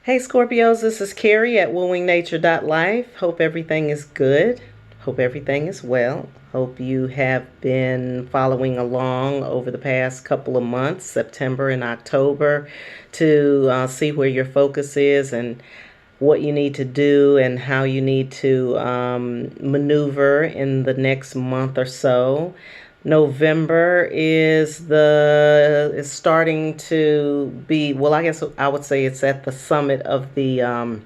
Hey Scorpios, this is Carrie at wooingnature.life. Hope everything is good. Hope everything is well. Hope you have been following along over the past couple of months, September and October, to see where your focus is and what you need to do and how you need to maneuver in the next month or so. November is starting to be, well, I guess I would say it's at the summit of the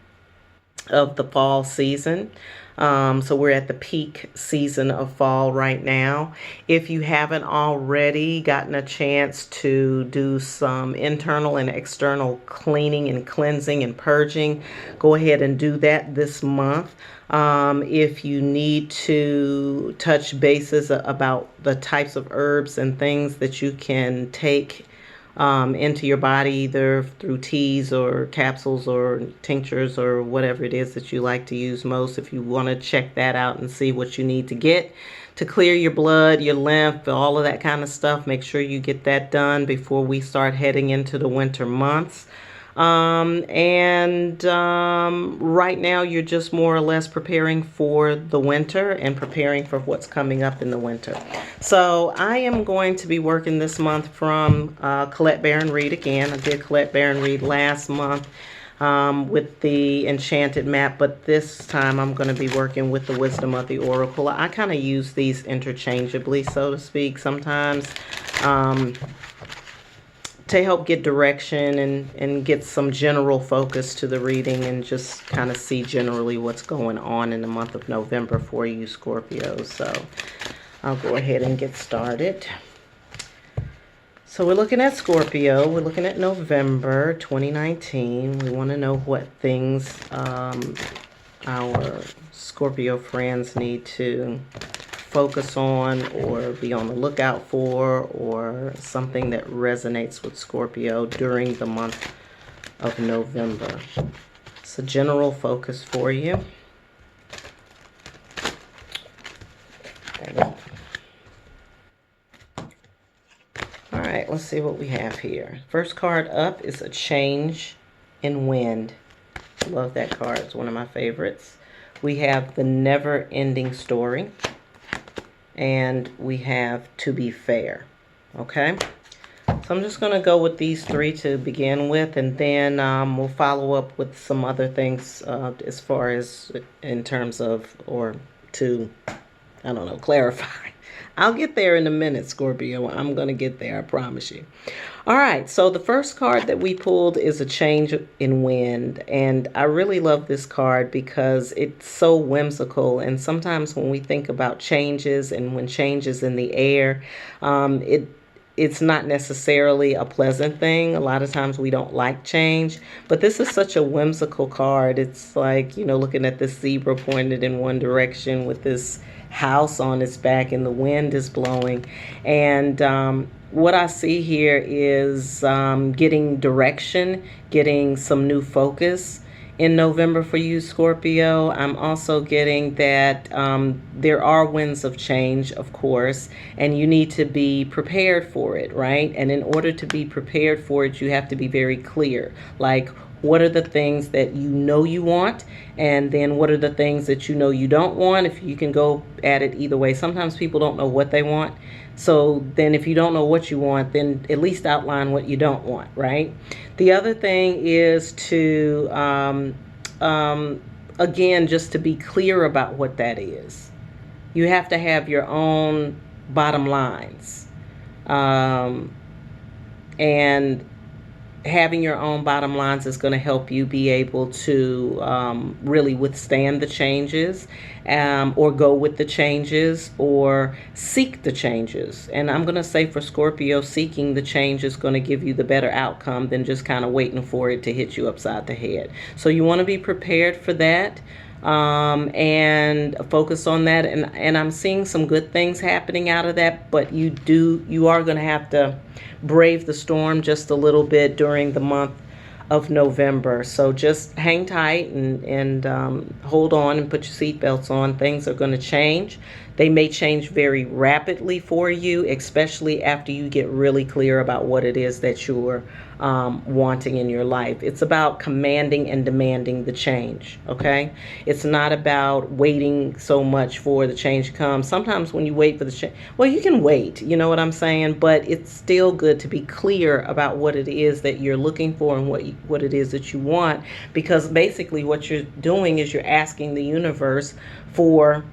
fall season. So we're at the peak season of fall right now. If you haven't already gotten a chance to do some internal and external cleaning and cleansing and purging, go ahead and do that this month. If you need to touch bases about the types of herbs and things that you can take into your body, either through teas or capsules or tinctures or whatever it is that you like to use most. If you want to check that out and see what you need to get to clear your blood, your lymph, all of that kind of stuff, make sure you get that done before we start heading into the winter months. Right now you're just more or less preparing for the winter and preparing for what's coming up in the winter. So I am going to be working this month from Colette Baron Reid again. I did Colette Baron Reid last month with the Enchanted map, but this time I'm going to be working with the Wisdom of the Oracle. I kind of use these interchangeably, so to speak, sometimes. To help get direction and get some general focus to the reading and just kind of see generally what's going on in the month of November for you Scorpios. So I'll go ahead and get started. So we're looking at Scorpio. We're looking at November 2019. We want to know what things our Scorpio friends need to focus on or be on the lookout for, or something that resonates with Scorpio during the month of November. It's a general focus for you. Okay. All right, let's see what we have here. First card up is a change in wind. Love that card. It's one of my favorites. We have the never-ending story. And we have to be fair. Okay, so I'm just going to go with these three to begin with, and then we'll follow up with some other things as far as in terms of, or to, I don't know, clarify. I'll get there in a minute, Scorpio. I'm going to get there, I promise you. All right, so the first card that we pulled is a change in wind, and I really love this card because it's so whimsical, and sometimes when we think about changes and when change is in the air, it's not necessarily a pleasant thing. A lot of times we don't like change, but this is such a whimsical card. It's like, you know, looking at this zebra pointed in one direction with this house on its back and the wind is blowing. And what I see here is getting direction, getting some new focus in November for you, Scorpio. I'm also getting that there are winds of change, of course, and you need to be prepared for it, right? And in order to be prepared for it, you have to be very clear. Like, what are the things that you know you want, and then what are the things that you know you don't want? If you can go at it either way. Sometimes people don't know what they want. So then if you don't know what you want, then at least outline what you don't want, right? The other thing is to, again, just to be clear about what that is. You have to have your own bottom lines. And having your own bottom lines is going to help you be able to really withstand the changes, or go with the changes, or seek the changes. And I'm going to say for Scorpio, seeking the change is going to give you the better outcome than just kind of waiting for it to hit you upside the head. So you want to be prepared for that. And focus on that, and I'm seeing some good things happening out of that, but you are going to have to brave the storm just a little bit during the month of November. So just hang tight and hold on and put your seatbelts on. Things are going to change. They may change very rapidly for you, especially after you get really clear about what it is that you're wanting in your life. It's about commanding and demanding the change, okay? It's not about waiting so much for the change to come. Sometimes when you wait for the change, well, you can wait, you know what I'm saying? But it's still good to be clear about what it is that you're looking for and what it is that you want, because basically what you're doing is you're asking the universe for,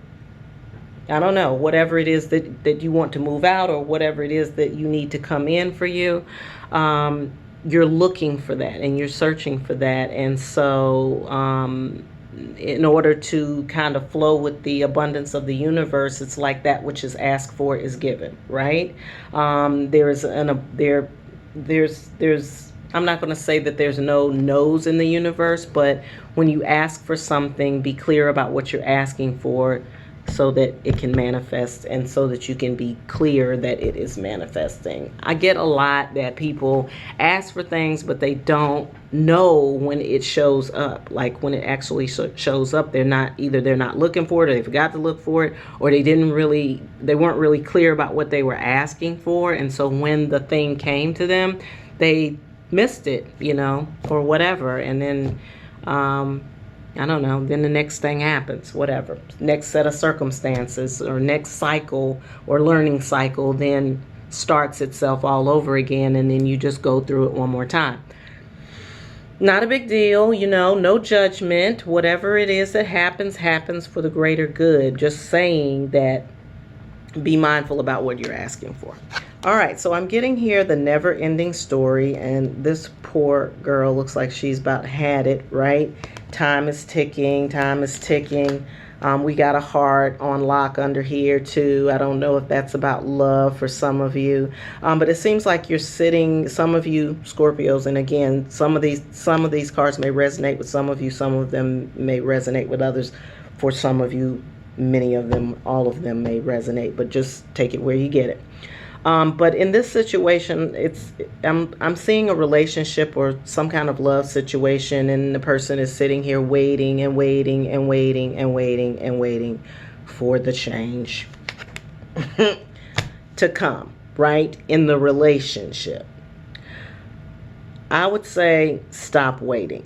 I don't know, whatever it is that you want to move out, or whatever it is that you need to come in for you. You're looking for that and you're searching for that. And so in order to kind of flow with the abundance of the universe, it's like that which is asked for is given, right? There's I'm not going to say that there's no no's in the universe, but when you ask for something, be clear about what you're asking for, so that it can manifest, and so that you can be clear that it is manifesting. I get a lot that people ask for things, but they don't know when it shows up. Like when it actually shows up, they're not looking for it, or they forgot to look for it, or they weren't really clear about what they were asking for. And so when the thing came to them, they missed it, or whatever. And then I don't know, then the next thing happens, whatever. Next set of circumstances or next cycle or learning cycle then starts itself all over again, and then you just go through it one more time. Not a big deal, no judgment. Whatever it is that happens, happens for the greater good. Just saying that be mindful about what you're asking for. All right, so I'm getting here the never-ending story, and this poor girl looks like she's about had it, right? Time is ticking, time is ticking. We got a heart on lock under here too. I don't know if that's about love for some of you, but it seems like you're sitting, some of you Scorpios, and again, some of these cards may resonate with some of you, some of them may resonate with others. For some of you, many of them, all of them may resonate, but just take it where you get it. But in this situation, I'm seeing a relationship or some kind of love situation, and the person is sitting here waiting and waiting and waiting and waiting and waiting for the change to come, right? In the relationship, I would say stop waiting,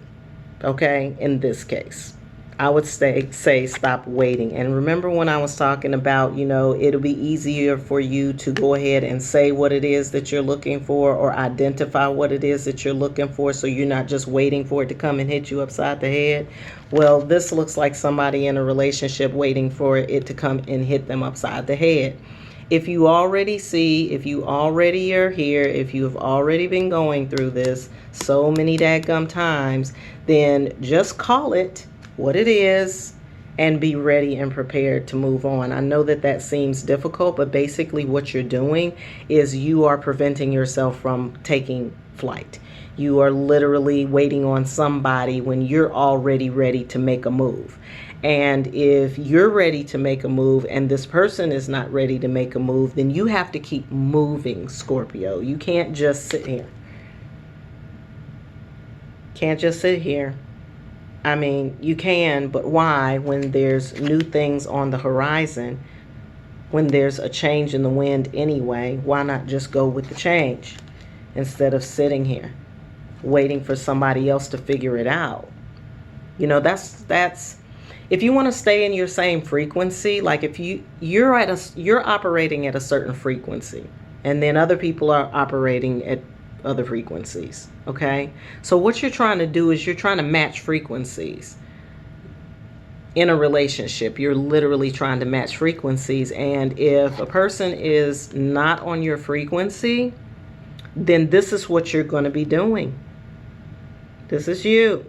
okay? In this case, I would say stop waiting. And remember when I was talking about, it'll be easier for you to go ahead and say what it is that you're looking for, or identify what it is that you're looking for, so you're not just waiting for it to come and hit you upside the head. Well, this looks like somebody in a relationship waiting for it to come and hit them upside the head. If you already are here, if you have already been going through this so many dadgum times, then just call it what it is and be ready and prepared to move on. I know that seems difficult, but basically what you're doing is you are preventing yourself from taking flight. You are literally waiting on somebody when you're already ready to make a move. And if you're ready to make a move and this person is not ready to make a move, then you have to keep moving, Scorpio. You can't just sit here. Can't just sit here. I mean, you can, but why when there's new things on the horizon, when there's a change in the wind anyway? Why not just go with the change instead of sitting here waiting for somebody else to figure it out? That's if you want to stay in your same frequency, like if you're operating at a certain frequency, and then other people are operating at other frequencies, okay? So what you're trying to do is you're trying to match frequencies. In a relationship, you're literally trying to match frequencies, and if a person is not on your frequency, then this is what you're going to be doing. This is you.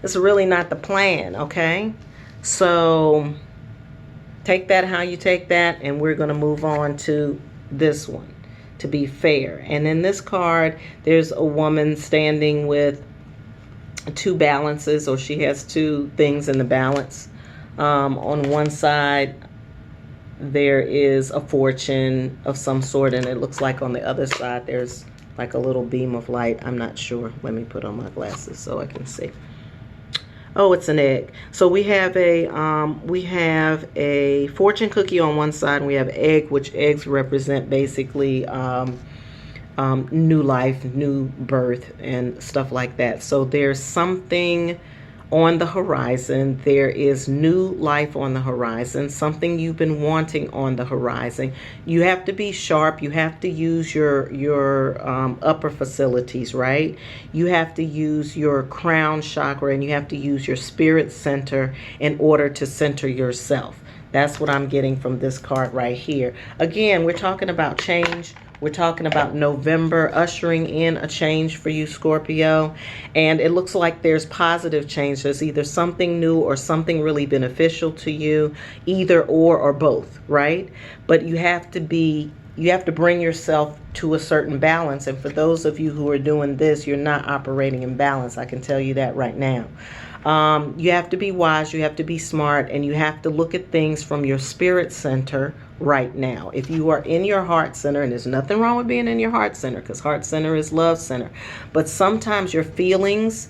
It's really not the plan, okay? So take that how you take that, and we're going to move on to this one, to be fair. And in this card, there's a woman standing with two balances, or she has two things in the balance. On one side, there is a fortune of some sort, and it looks like on the other side, there's like a little beam of light. I'm not sure. Let me put on my glasses so I can see. Oh, it's an egg. So we have a fortune cookie on one side, and we have egg, which eggs represent basically new life, new birth, and stuff like that. So there's something on the horizon. There is new life on the horizon, something you've been wanting on the horizon. You have to be sharp. You have to use your upper facilities, right? You have to use your crown chakra, and you have to use your spirit center in order to center yourself. That's what I'm getting from this card right here. Again, we're talking about change. We're talking about November ushering in a change for you, Scorpio. And it looks like there's positive change. There's either something new or something really beneficial to you, either or both, right? But you have to bring yourself to a certain balance. And for those of you who are doing this, you're not operating in balance. I can tell you that right now. You have to be wise, you have to be smart, and you have to look at things from your spirit center right now. If you are in your heart center, and there's nothing wrong with being in your heart center, because heart center is love center, but sometimes your feelings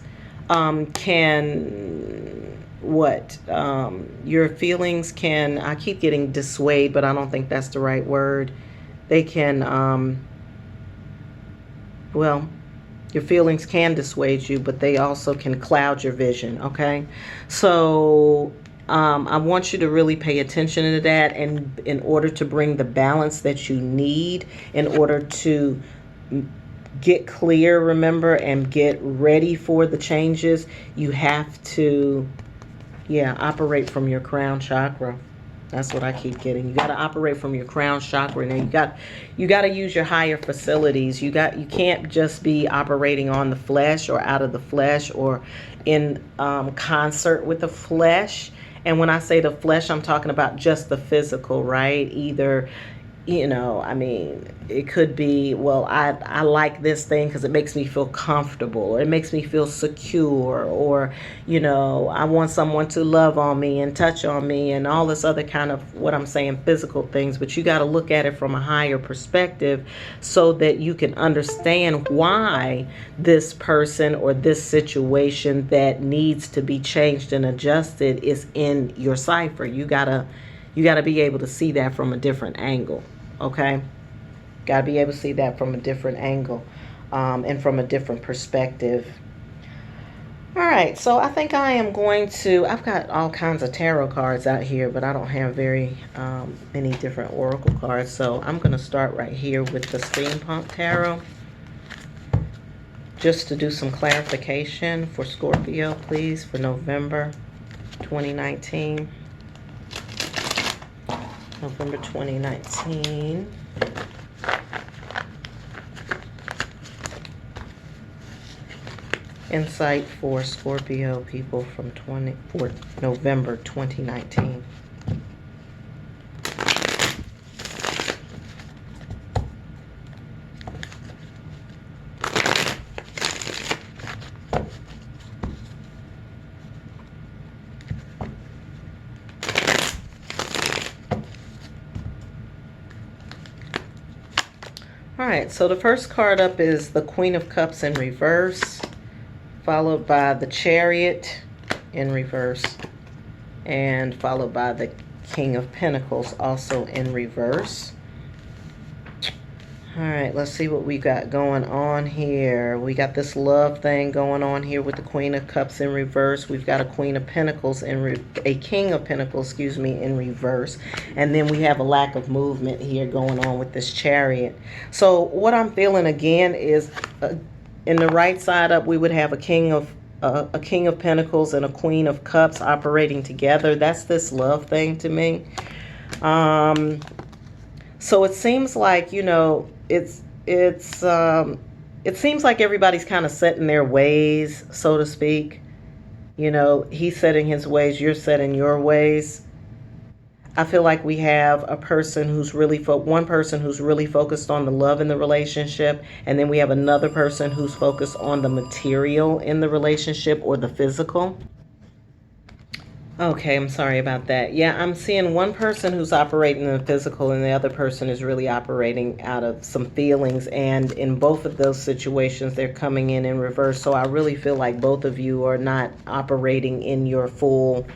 your feelings can, I keep getting dissuade, but I don't think that's the right word. They can, your feelings can dissuade you, but they also can cloud your vision, okay? So I want you to really pay attention to that, and in order to bring the balance that you need, in order to get clear, remember, and get ready for the changes, you have to, operate from your crown chakra. That's what I keep getting. You got to operate from your crown chakra. Now you got to use your higher facilities. You can't just be operating on the flesh or out of the flesh or in concert with the flesh. And when I say the flesh, I'm talking about just the physical, right? Either, it could be, I like this thing because it makes me feel comfortable, or it makes me feel secure, or, I want someone to love on me and touch on me and all this other kind of, what I'm saying, physical things. But you got to look at it from a higher perspective so that you can understand why this person or this situation that needs to be changed and adjusted is in your cipher. You gotta be able to see that from a different angle. Okay, got to be able to see that from a different angle and from a different perspective. All right, so I think I am going to, I've got all kinds of tarot cards out here, but I don't have very many different oracle cards. So I'm going to start right here with the Steampunk Tarot, just to do some clarification for Scorpio, please, for November 2019. November 2019. Insight for Scorpio people for November 2019. Alright, so the first card up is the Queen of Cups in reverse, followed by the Chariot in reverse, and followed by the King of Pentacles also in reverse. Alright, let's see what we got going on here. We got this love thing going on here with the Queen of Cups in reverse. We've got a Queen of Pentacles a King of Pentacles, in reverse. And then we have a lack of movement here going on with this Chariot. So what I'm feeling again is in the right side up, we would have a King of Pentacles and a Queen of Cups operating together. That's this love thing to me. So it seems like, it seems like everybody's kind of set in their ways, so to speak. He's setting his ways, you're setting your ways. I feel like we have a person who's one person who's really focused on the love in the relationship, and then we have another person who's focused on the material in the relationship or the physical. Okay, I'm sorry about that. Yeah, I'm seeing one person who's operating in the physical and the other person is really operating out of some feelings. And in both of those situations, they're coming in reverse. So I really feel like both of you are not operating in your full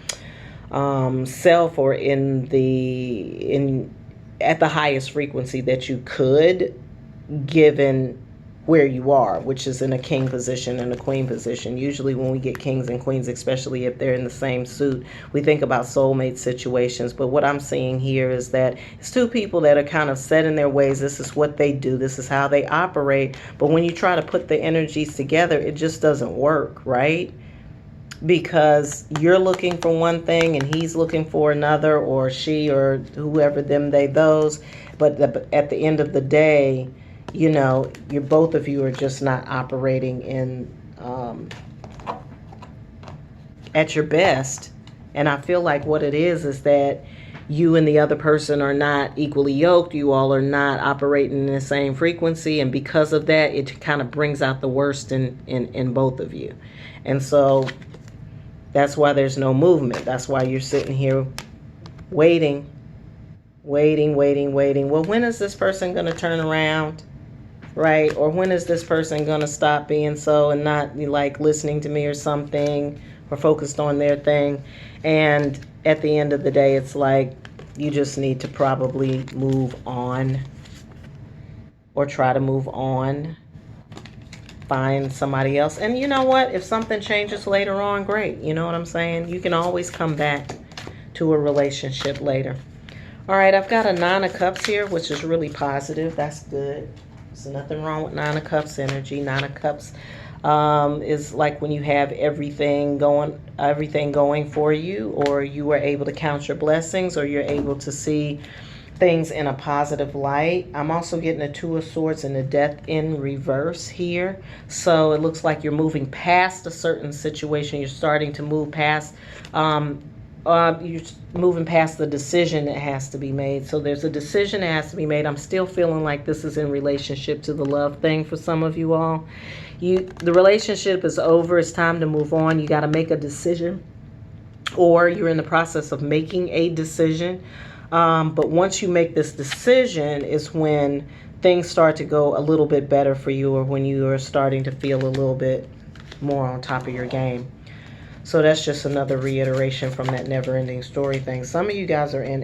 self or in at the highest frequency that you could, given where you are, which is in a king position and a queen position. Usually when we get kings and queens, especially if they're in the same suit, we think about soulmate situations. But what I'm seeing here is that it's two people that are kind of set in their ways. This is what they do. This is how they operate. But when you try to put the energies together, it just doesn't work, right? Because you're looking for one thing and he's looking for another, or she, or whoever, them, they, those. But at the end of the day, you know, both of you are just not operating in at your best. And I feel like what it is that you and the other person are not equally yoked. You all are not operating in the same frequency, and because of that, it kind of brings out the worst in both of you. And so that's why there's no movement. That's why you're sitting here waiting. Well, when is this person going to turn around? Right? Or when is this person going to stop being so and not like listening to me or something, or focused on their thing? And at the end of the day, it's like you just need to probably move on, or try to move on, find somebody else. And you know what? If something changes later on, great. You know what I'm saying? You can always come back to a relationship later. All right, I've got a Nine of Cups here, which is really positive. That's good. There's nothing wrong with Nine of Cups energy. Nine of Cups is like when you have everything going for you, or you are able to count your blessings, or you're able to see things in a positive light. I'm also getting a Two of Swords and a Death in reverse here. So it looks like you're moving past a certain situation. You're starting to move past you're moving past the decision that has to be made. So there's a decision that has to be made. I'm still feeling like this is in relationship to the love thing for some of you all. The relationship is over. It's time to move on. You got to make a decision, or you're in the process of making a decision. But once you make this decision is when things start to go a little bit better for you, or when you are starting to feel a little bit more on top of your game. So that's just another reiteration from that never-ending story thing. Some of you guys are in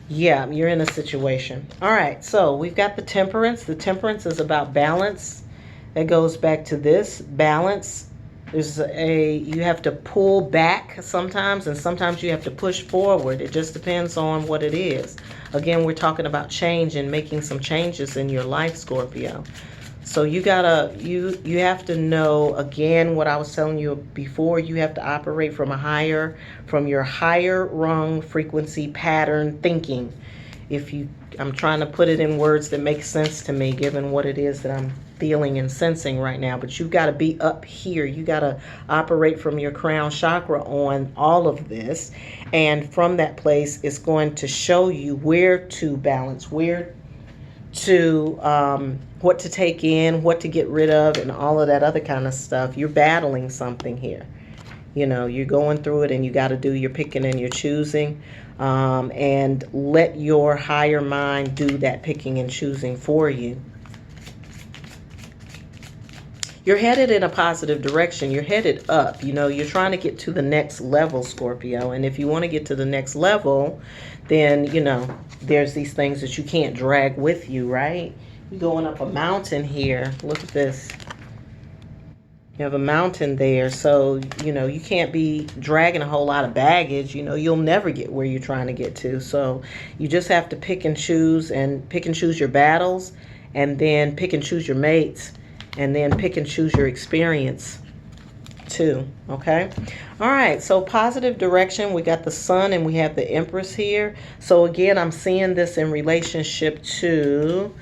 you're in a situation. All right, so we've got the Temperance. The Temperance is about balance. It goes back to this balance. You have to pull back sometimes, and sometimes you have to push forward. It just depends on what it is. Again, we're talking about change and making some changes in your life, Scorpio. So you have to know, again, what I was telling you before. You have to operate from your higher rung frequency pattern thinking. I'm trying to put it in words that make sense to me, given what it is that I'm feeling and sensing right now. But you've got to be up here. You got to operate from your crown chakra on all of this. And from that place, it's going to show you where to balance, where to what to take in, what to get rid of, and all of that other kind of stuff. You're battling something here. You know, you're going through it, and you got to do your picking and your choosing, and let your higher mind do that picking and choosing for you. You're headed in a positive direction. You're headed up. You know, you're trying to get to the next level, Scorpio. And if you want to get to the next level, then, you know, there's these things that you can't drag with you, right? You're going up a mountain here. Look at this. You have a mountain there. So, you know, you can't be dragging a whole lot of baggage. You know, you'll never get where you're trying to get to. So you just have to pick and choose your battles, and then pick and choose your mates, and then pick and choose your experience too. Okay. All right. So positive direction. We got the Sun and we have the Empress here. So again, I'm seeing this in relationship to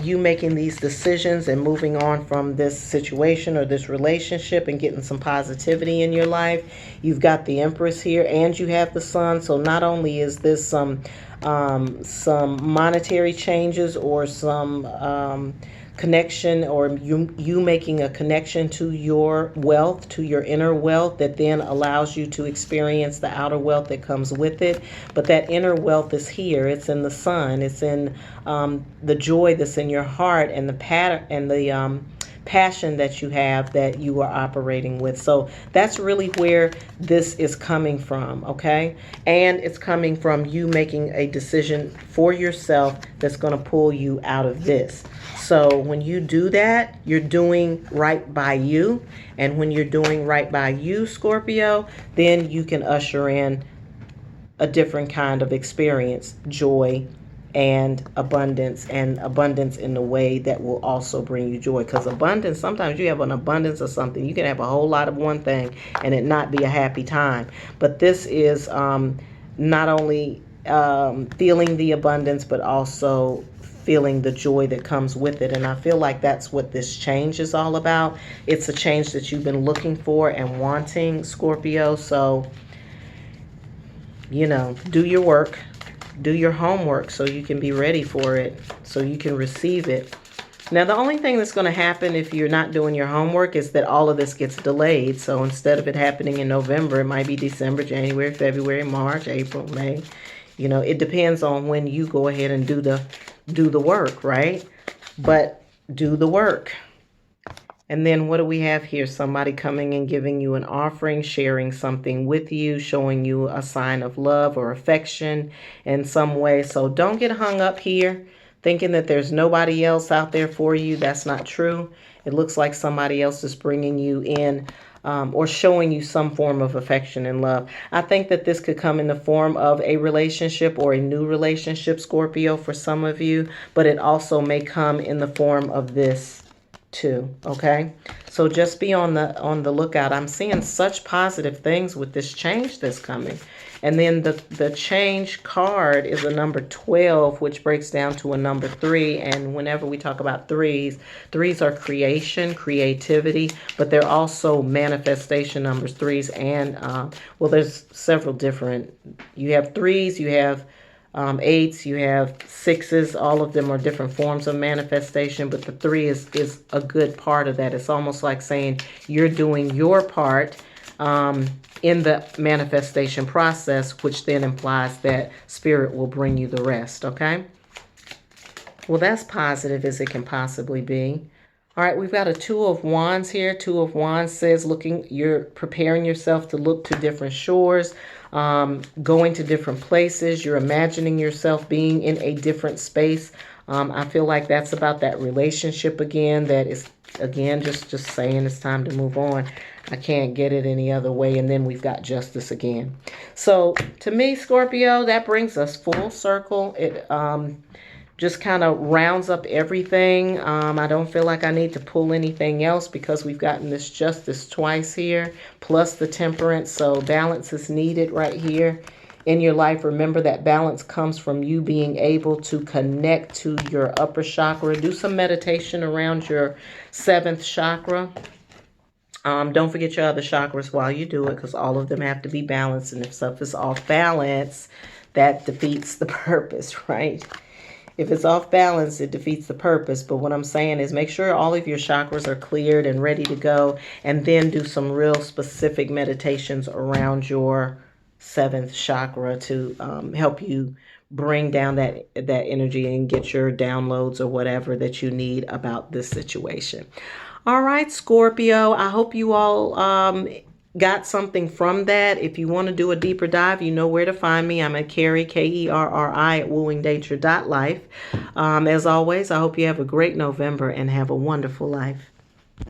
you making these decisions and moving on from this situation or this relationship and getting some positivity in your life. You've got the Empress here and you have the Sun. So not only is this some monetary changes or some connection, or you making a connection to your wealth, to your inner wealth, that then allows you to experience the outer wealth that comes with it. But that inner wealth is here. It's in the sun. It's in the joy that's in your heart, and the pattern, and the passion that you have, that you are operating with. So that's really where this is coming from, okay? And it's coming from you making a decision for yourself that's going to pull you out of this. So when you do that, you're doing right by you. And when you're doing right by you, Scorpio, then you can usher in a different kind of experience, joy, and abundance in the way that will also bring you joy. Because abundance, sometimes you have an abundance of something. You can have a whole lot of one thing and it not be a happy time. But this is not only feeling the abundance, but also feeling the joy that comes with it. And I feel like that's what this change is all about. It's a change that you've been looking for and wanting, Scorpio. So, you know, do your work. Do your homework so you can be ready for it, so you can receive it. Now, the only thing that's going to happen if you're not doing your homework is that all of this gets delayed. So instead of it happening in November, it might be December, January, February, March, April, May. You know, it depends on when you go ahead and do the work, right? But do the work. And then what do we have here? Somebody coming and giving you an offering, sharing something with you, showing you a sign of love or affection in some way. So don't get hung up here thinking that there's nobody else out there for you. That's not true. It looks like somebody else is bringing you in or showing you some form of affection and love. I think that this could come in the form of a relationship or a new relationship, Scorpio, for some of you. But it also may come in the form of this too, okay? So just be on the lookout. I'm seeing such positive things with this change that's coming. And then the change card is a number 12, which breaks down to a number 3. And whenever we talk about threes are creation, creativity, but they're also manifestation numbers, threes. And well, there's several different, you have threes, you have 8s, you have 6s. All of them are different forms of manifestation, but the 3 is a good part of that. It's almost like saying you're doing your part in the manifestation process, which then implies that spirit will bring you the rest, okay? Well, that's positive as it can possibly be. All right, we've got a 2 of Wands here. 2 of Wands says you're preparing yourself to look to different shores, going to different places. You're imagining yourself being in a different space. I feel like that's about that relationship again. That is, again, just saying it's time to move on. I can't get it any other way. And then we've got Justice again. So to me, Scorpio, that brings us full circle. It just kind of rounds up everything. I don't feel like I need to pull anything else because we've gotten this Justice twice here, plus the Temperance. So balance is needed right here in your life. Remember that balance comes from you being able to connect to your upper chakra. Do some meditation around your 7th chakra. Don't forget your other chakras while you do it, because all of them have to be balanced. And if stuff is off balance, that defeats the purpose, right? If it's off balance, it defeats the purpose. But what I'm saying is make sure all of your chakras are cleared and ready to go. And then do some real specific meditations around your 7th chakra to help you bring down that energy and get your downloads or whatever that you need about this situation. All right, Scorpio, I hope you all got something from that. If you want to do a deeper dive, you know where to find me. I'm at Kerri, Kerri, at wooingnature.life. As always, I hope you have a great November and have a wonderful life.